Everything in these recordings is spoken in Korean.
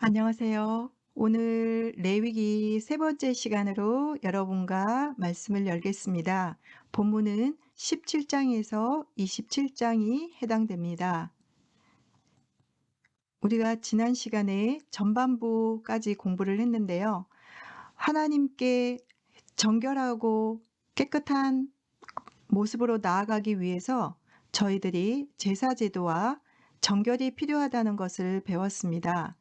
안녕하세요. 오늘 레위기 세 번째 시간으로 여러분과 말씀을 열겠습니다. 본문은 17장에서 27장이 해당됩니다. 우리가 지난 시간에 전반부까지 공부를 했는데요. 하나님께 정결하고 깨끗한 모습으로 나아가기 위해서 저희들이 제사제도와 정결이 필요하다는 것을 배웠습니다.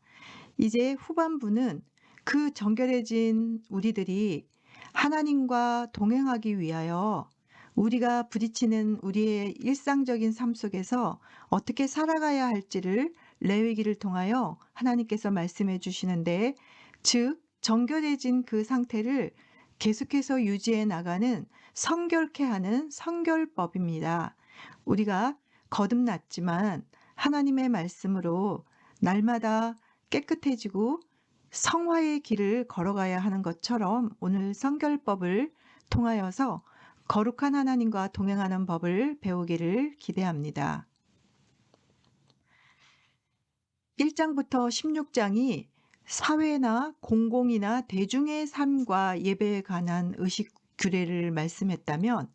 이제 후반부는 그 정결해진 우리들이 하나님과 동행하기 위하여 우리가 부딪히는 우리의 일상적인 삶 속에서 어떻게 살아가야 할지를 레위기를 통하여 하나님께서 말씀해 주시는데, 즉 정결해진 그 상태를 계속해서 유지해 나가는 성결케 하는 성결법입니다. 우리가 거듭났지만 하나님의 말씀으로 날마다 깨끗해지고 성화의 길을 걸어가야 하는 것처럼 오늘 성결법을 통하여서 거룩한 하나님과 동행하는 법을 배우기를 기대합니다. 1장부터 16장이 사회나 공공이나 대중의 삶과 예배에 관한 의식 규례를 말씀했다면,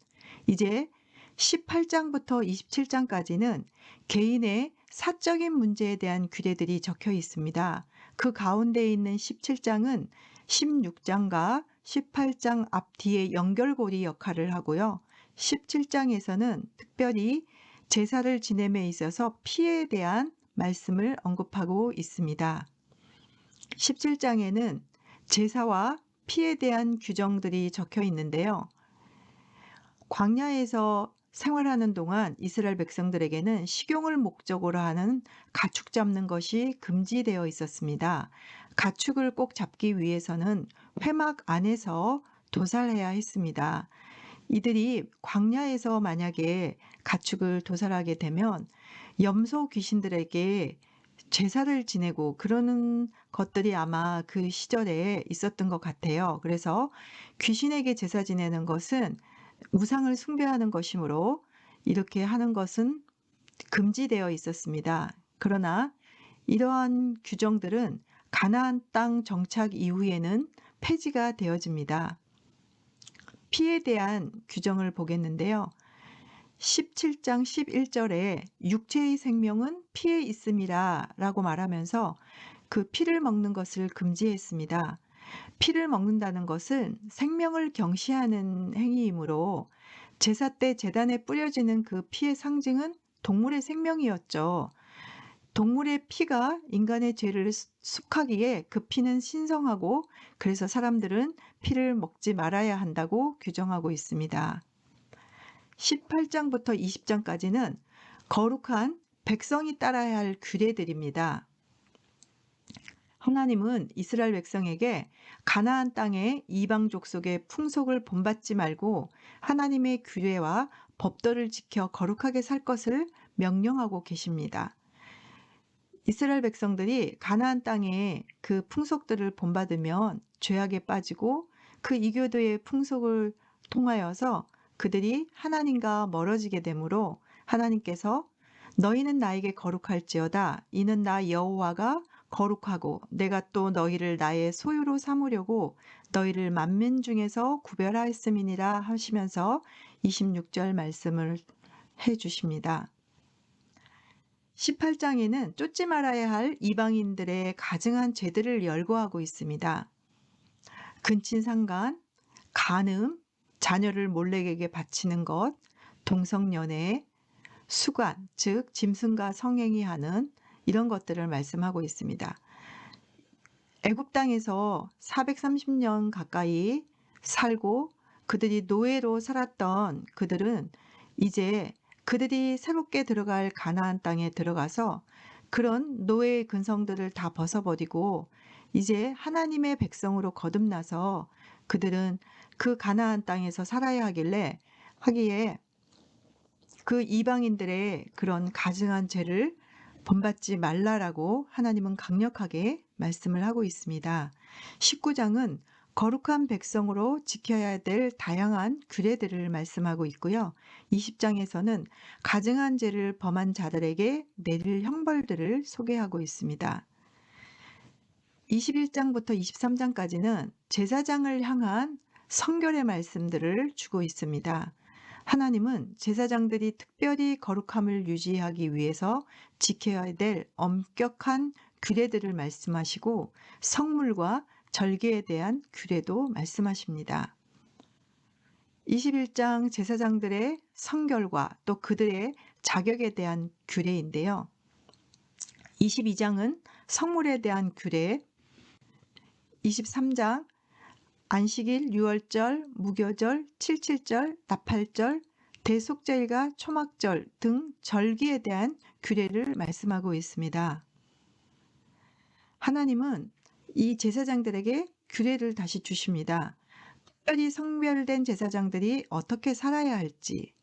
이제 18장부터 27장까지는 개인의 사적인 문제에 대한 규례들이 적혀 있습니다. 그 가운데 있는 17장은 16장과 18장 앞뒤의 연결고리 역할을 하고요. 17장에서는 특별히 제사를 지냄에 있어서 피에 대한 말씀을 언급하고 있습니다. 17장에는 제사와 피에 대한 규정들이 적혀 있는데요. 광야에서 생활하는 동안 이스라엘 백성들에게는 식용을 목적으로 하는 가축 잡는 것이 금지되어 있었습니다. 가축을 꼭 잡기 위해서는 회막 안에서 도살해야 했습니다. 이들이 광야에서 만약에 가축을 도살하게 되면 염소 귀신들에게 제사를 지내고 그러는 것들이 아마 그 시절에 있었던 것 같아요. 그래서 귀신에게 제사 지내는 것은 우상을 숭배하는 것이므로 이렇게 하는 것은 금지되어 있었습니다. 그러나 이러한 규정들은 가나안 땅 정착 이후에는 폐지가 되어집니다. 피에 대한 규정을 보겠는데요. 17장 11절에 육체의 생명은 피에 있음이라 라고 말하면서 그 피를 먹는 것을 금지했습니다. 피를 먹는다는 것은 생명을 경시하는 행위이므로 제사 때 제단에 뿌려지는 그 피의 상징은 동물의 생명이었죠. 동물의 피가 인간의 죄를 속하기에 그 피는 신성하고, 그래서 사람들은 피를 먹지 말아야 한다고 규정하고 있습니다. 18장부터 20장까지는 거룩한 백성이 따라야 할 규례들입니다. 하나님은 이스라엘 백성에게 가나안 땅의 이방 족속의 풍속을 본받지 말고 하나님의 규례와 법도를 지켜 거룩하게 살 것을 명령하고 계십니다. 이스라엘 백성들이 가나안 땅의 그 풍속들을 본받으면 죄악에 빠지고 그 이교도의 풍속을 통하여서 그들이 하나님과 멀어지게 되므로 하나님께서 너희는 나에게 거룩할지어다. 이는 나 여호와가 거룩하고 내가 또 너희를 나의 소유로 삼으려고 너희를 만민 중에서 구별하였음이니라 하시면서 26절 말씀을 해 주십니다. 18장에는 쫓지 말아야 할 이방인들의 가증한 죄들을 열거하고 있습니다. 근친상간, 간음, 자녀를 몰래에게 바치는 것, 동성연애, 수관, 즉 짐승과 성행위 하는 이런 것들을 말씀하고 있습니다. 애굽 땅에서 430년 가까이 살고 그들이 노예로 살았던 그들은 이제 그들이 새롭게 들어갈 가나안 땅에 들어가서 그런 노예의 근성들을 다 벗어버리고 이제 하나님의 백성으로 거듭나서 그들은 그 가나안 땅에서 살아야 하기에 그 이방인들의 그런 가증한 죄를 본받지 말라라고 하나님은 강력하게 말씀을 하고 있습니다. 19장은 거룩한 백성으로 지켜야 될 다양한 규례들을 말씀하고 있고요. 20장에서는 가증한 죄를 범한 자들에게 내릴 형벌들을 소개하고 있습니다. 21장부터 23장까지는 제사장을 향한 성결의 말씀들을 주고 있습니다. 하나님은 제사장들이 특별히 거룩함을 유지하기 위해서 지켜야 될 엄격한 규례들을 말씀하시고 성물과 절기에 대한 규례도 말씀하십니다. 21장 제사장들의 성결과 또 그들의 자격에 대한 규례인데요. 22장은 성물에 대한 규례, 23장 안식일, 유월절, 무교절, 칠칠절, 나팔절, 대속절과 초막절 등 절기에 대한 규례를 말씀하고 있습니다. 하나님은 이 제사장들에게 규례를 다시 주십니다. 특별히 성별된 제사장들이 어떻게 살아야 할지,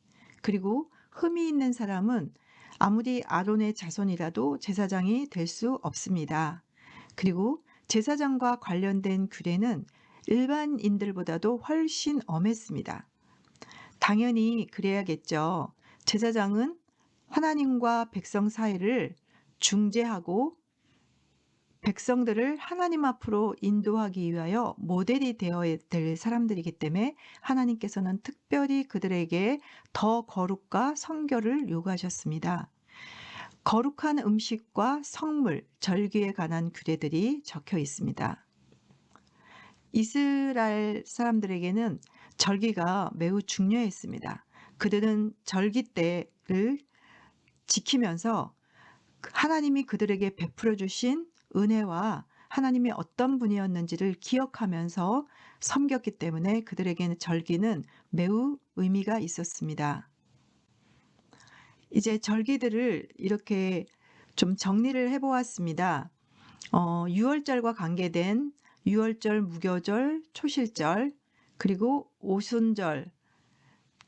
그리고 흠이 있는 사람은 아무리 아론의 자손이라도 제사장이 될 수 없습니다. 그리고 제사장과 관련된 규례는 일반인들보다도 훨씬 엄했습니다. 당연히 그래야겠죠. 제사장은 하나님과 백성 사이를 중재하고 백성들을 하나님 앞으로 인도하기 위하여 모델이 되어야 될 사람들이기 때문에 하나님께서는 특별히 그들에게 더 거룩과 성결을 요구하셨습니다. 거룩한 음식과 성물, 절기에 관한 규례들이 적혀 있습니다. 이스라엘 사람들에게는 절기가 매우 중요했습니다. 그들은 절기 때를 지키면서 하나님이 그들에게 베풀어 주신 은혜와 하나님이 어떤 분이었는지를 기억하면서 섬겼기 때문에 그들에게는 절기는 매우 의미가 있었습니다. 이제 절기들을 이렇게 좀 정리를 해보았습니다. 유월절과 관계된 유월절, 무교절, 초실절, 그리고 오순절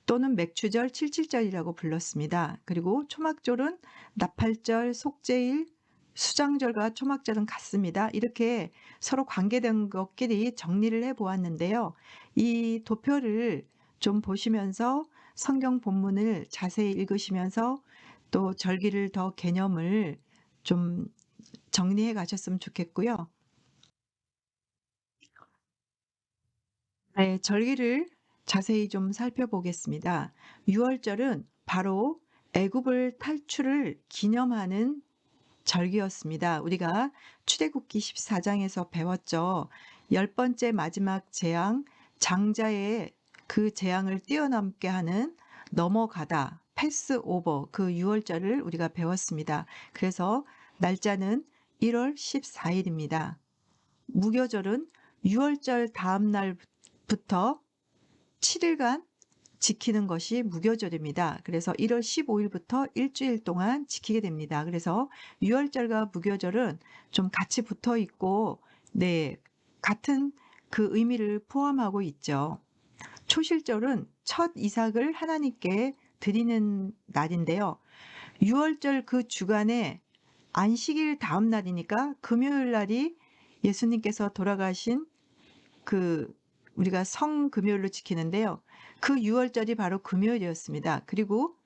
또는 맥추절, 칠칠절이라고 불렀습니다. 그리고 초막절은 나팔절, 속죄일, 수장절과 초막절은 같습니다. 이렇게 서로 관계된 것끼리 정리를 해보았는데요. 이 도표를 좀 보시면서 성경 본문을 자세히 읽으시면서 또 절기를 더 개념을 좀 정리해 가셨으면 좋겠고요. 네, 절기를 자세히 좀 살펴보겠습니다. 유월절은 바로 애굽을 탈출을 기념하는 절기였습니다. 우리가 출애굽기 14장에서 배웠죠. 10번째 마지막 재앙, 장자의 그 재앙을 뛰어넘게 하는 넘어가다, 패스오버, 그 유월절을 우리가 배웠습니다. 그래서 날짜는 1월 14일입니다. 무교절은 유월절 다음 날부터 7일간 지키는 것이 무교절입니다. 그래서 1월 15일부터 일주일 동안 지키게 됩니다. 그래서 유월절과 무교절은 좀 같이 붙어 있고, 네, 같은 그 의미를 포함하고 있죠. 초실절은 첫 이삭을 하나님께 드리는 날인데요. 유월절 그 주간에 안식일 다음 날이니까 금요일 날이 예수님께서 돌아가신 그 우리가 성금요일로 지키는데요. 그 유월절이 바로 금요일이었습니다. 그리고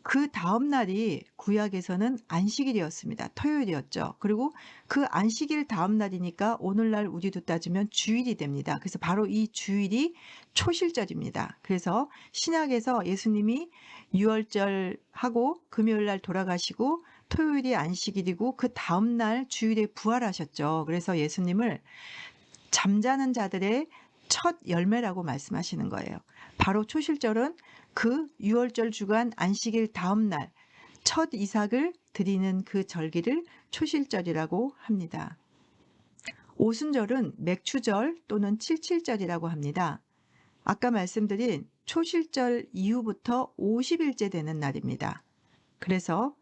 그 다음 날이 구약에서는 안식일이었습니다. 토요일이었죠. 그리고 그 안식일 다음 날이니까 오늘날 우리도 따지면 주일이 됩니다. 그래서 바로 이 주일이 초실절입니다. 그래서 신약에서 예수님이 유월절 하고 금요일 날 돌아가시고 토요일이 안식일이고 그 다음 날 주일에 부활하셨죠. 그래서 예수님을 잠자는 자들의 첫 열매라고 말씀하시는 거예요. 바로 초실절은 그 유월절 주간 안식일 다음 날 첫 이삭을 드리는 그 절기를 초실절이라고 합니다. 오순절은 맥추절 또는 칠칠절이라고 합니다. 아까 말씀드린 초실절 이후부터 50일째 되는 날입니다. 그래서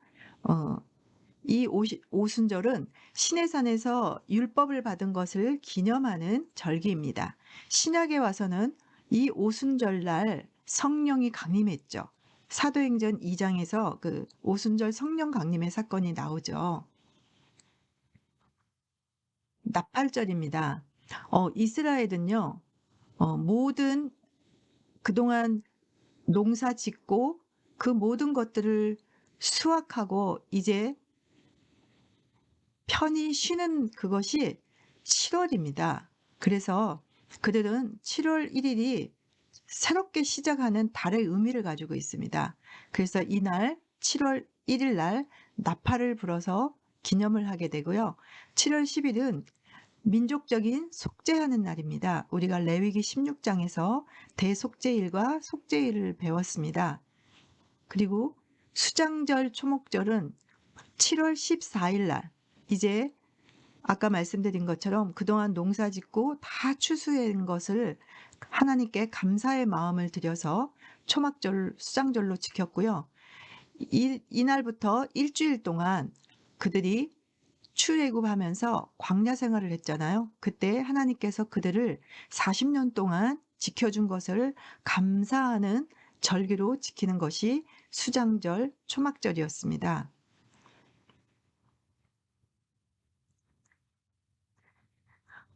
이 오순절은 시내산에서 율법을 받은 것을 기념하는 절기입니다. 신약에 와서는 이 오순절날 성령이 강림했죠. 사도행전 2장에서 그 오순절 성령 강림의 사건이 나오죠. 나팔절입니다. 이스라엘은요, 모든 그동안 농사 짓고 그 모든 것들을 수확하고 이제 편히 쉬는 그것이 7월입니다. 그래서 그들은 7월 1일이 새롭게 시작하는 달의 의미를 가지고 있습니다. 그래서 이날 7월 1일 날 나팔을 불어서 기념을 하게 되고요. 7월 10일은 민족적인 속죄하는 날입니다. 우리가 레위기 16장에서 대속죄일과 속죄일을 배웠습니다. 그리고 수장절 초목절은 7월 14일 날, 이제 아까 말씀드린 것처럼 그동안 농사 짓고 다 추수한 것을 하나님께 감사의 마음을 들여서 초막절, 수장절로 지켰고요. 이날부터 일주일 동안 그들이 출애굽하면서 광야 생활을 했잖아요. 그때 하나님께서 그들을 40년 동안 지켜준 것을 감사하는 절기로 지키는 것이 수장절, 초막절이었습니다.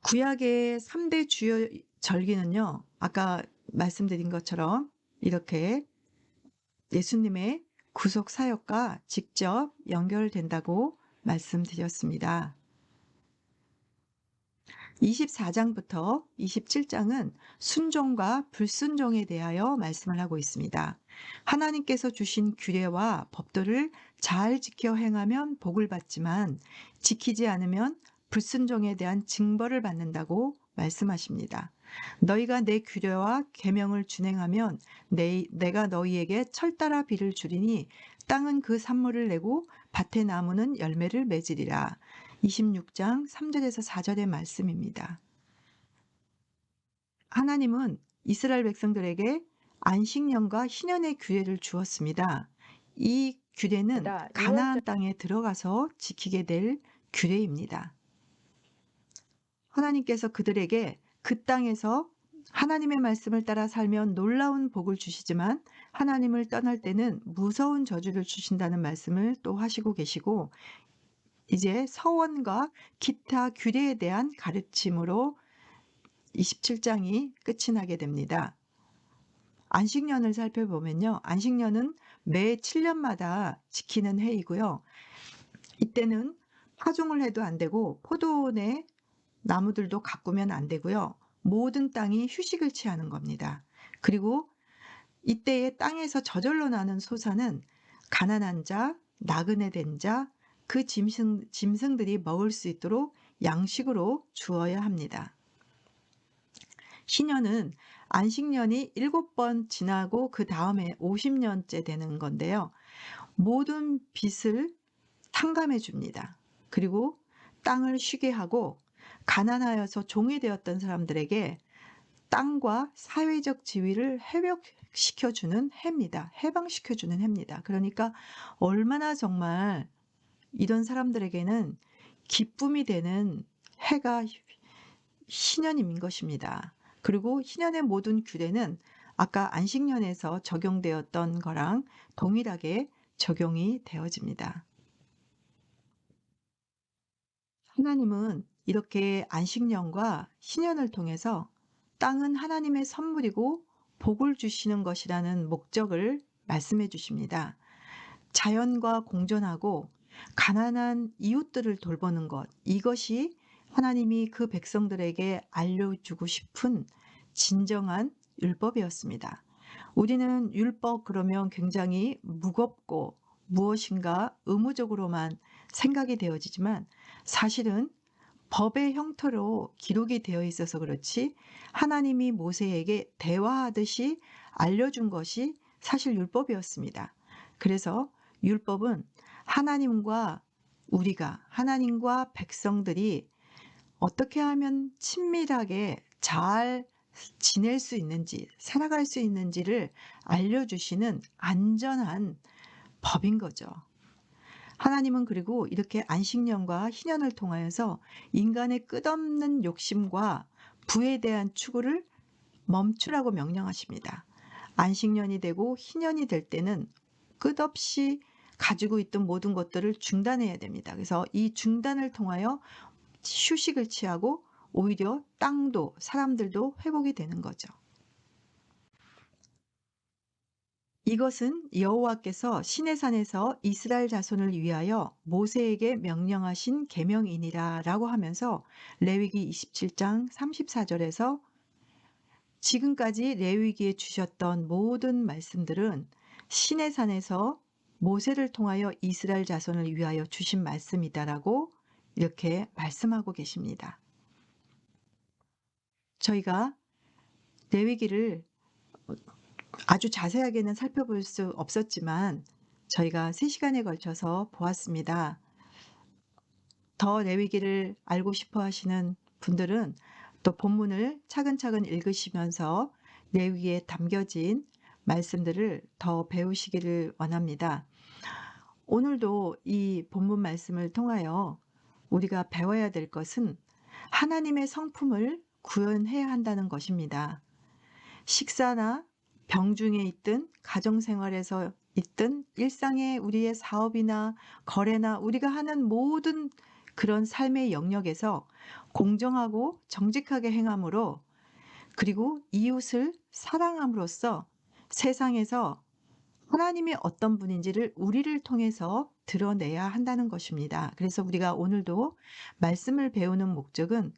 구약의 3대 주요 절기는요. 아까 말씀드린 것처럼 이렇게 예수님의 구속 사역과 직접 연결된다고 말씀드렸습니다. 24장부터 27장은 순종과 불순종에 대하여 말씀을 하고 있습니다. 하나님께서 주신 규례와 법도를 잘 지켜 행하면 복을 받지만 지키지 않으면 불순종에 대한 징벌을 받는다고 말씀하십니다. 너희가 내 규례와 계명을 준행하면 내가 너희에게 철따라 비를 주리니 땅은 그 산물을 내고 밭의 나무는 열매를 맺으리라. 26장 3절에서 4절의 말씀입니다. 하나님은 이스라엘 백성들에게 안식년과 희년의 규례를 주었습니다. 이 규례는 가나안 땅에 들어가서 지키게 될 규례입니다. 하나님께서 그들에게 그 땅에서 하나님의 말씀을 따라 살면 놀라운 복을 주시지만 하나님을 떠날 때는 무서운 저주를 주신다는 말씀을 또 하시고 계시고, 이제 서원과 기타 규례에 대한 가르침으로 27장이 끝이 나게 됩니다. 안식년을 살펴보면요. 안식년은 매 7년마다 지키는 해이고요. 이때는 파종을 해도 안 되고 포도원의 나무들도 가꾸면 안 되고요. 모든 땅이 휴식을 취하는 겁니다. 그리고 이때에 땅에서 저절로 나는 소사는 가난한 자, 나그네 된 자, 그 짐승들이 먹을 수 있도록 양식으로 주어야 합니다. 신년은 안식년이 7번 지나고 그 다음에 50년째 되는 건데요. 모든 빚을 탕감해 줍니다. 그리고 땅을 쉬게 하고 가난하여서 종이 되었던 사람들에게 땅과 사회적 지위를 회복시켜주는 해입니다. 해방시켜주는 해입니다. 그러니까 얼마나 정말 이런 사람들에게는 기쁨이 되는 해가 신년인 것입니다. 그리고 신년의 모든 규례는 아까 안식년에서 적용되었던 거랑 동일하게 적용이 되어집니다. 하나님은 이렇게 안식년과 신년을 통해서 땅은 하나님의 선물이고 복을 주시는 것이라는 목적을 말씀해 주십니다. 자연과 공존하고 가난한 이웃들을 돌보는 것, 이것이 하나님이 그 백성들에게 알려주고 싶은 진정한 율법이었습니다. 우리는 율법 그러면 굉장히 무겁고 무엇인가 의무적으로만 생각이 되어지지만 사실은 법의 형태로 기록이 되어 있어서 그렇지 하나님이 모세에게 대화하듯이 알려준 것이 사실 율법이었습니다. 그래서 율법은 하나님과 백성들이 어떻게 하면 친밀하게 잘 지낼 수 있는지, 살아갈 수 있는지를 알려주시는 안전한 법인 거죠. 하나님은 그리고 이렇게 안식년과 희년을 통하여서 인간의 끝없는 욕심과 부에 대한 추구를 멈추라고 명령하십니다. 안식년이 되고 희년이 될 때는 끝없이 가지고 있던 모든 것들을 중단해야 됩니다. 그래서 이 중단을 통하여 휴식을 취하고 오히려 땅도 사람들도 회복이 되는 거죠. 이것은 여호와께서 시내산에서 이스라엘 자손을 위하여 모세에게 명령하신 계명이니라라고 하면서 레위기 27장 34절에서 지금까지 레위기에 주셨던 모든 말씀들은 시내산에서 모세를 통하여 이스라엘 자손을 위하여 주신 말씀이다라고 이렇게 말씀하고 계십니다. 저희가 레위기를 아주 자세하게는 살펴볼 수 없었지만 저희가 3시간에 걸쳐서 보았습니다. 더 레위기를 알고 싶어 하시는 분들은 또 본문을 차근차근 읽으시면서 레위기에 담겨진 말씀들을 더 배우시기를 원합니다. 오늘도 이 본문 말씀을 통하여 우리가 배워야 될 것은 하나님의 성품을 구현해야 한다는 것입니다. 식사나 병중에 있든 가정생활에서 있든 일상의 우리의 사업이나 거래나 우리가 하는 모든 그런 삶의 영역에서 공정하고 정직하게 행함으로 그리고 이웃을 사랑함으로써 세상에서 하나님이 어떤 분인지를 우리를 통해서 드러내야 한다는 것입니다. 그래서 우리가 오늘도 말씀을 배우는 목적은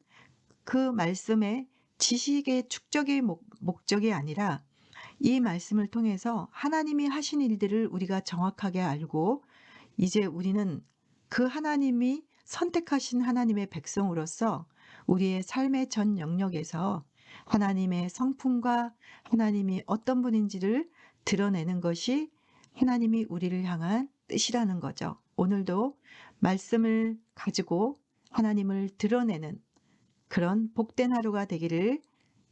그 말씀의 지식의 축적의 목적이 아니라 이 말씀을 통해서 하나님이 하신 일들을 우리가 정확하게 알고 이제 우리는 그 하나님이 선택하신 하나님의 백성으로서 우리의 삶의 전 영역에서 하나님의 성품과 하나님이 어떤 분인지를 드러내는 것이 하나님이 우리를 향한 뜻이라는 거죠. 오늘도 말씀을 가지고 하나님을 드러내는 그런 복된 하루가 되기를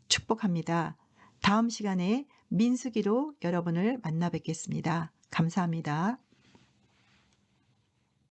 축복합니다. 다음 시간에 민수기로 여러분을 만나 뵙겠습니다. 감사합니다.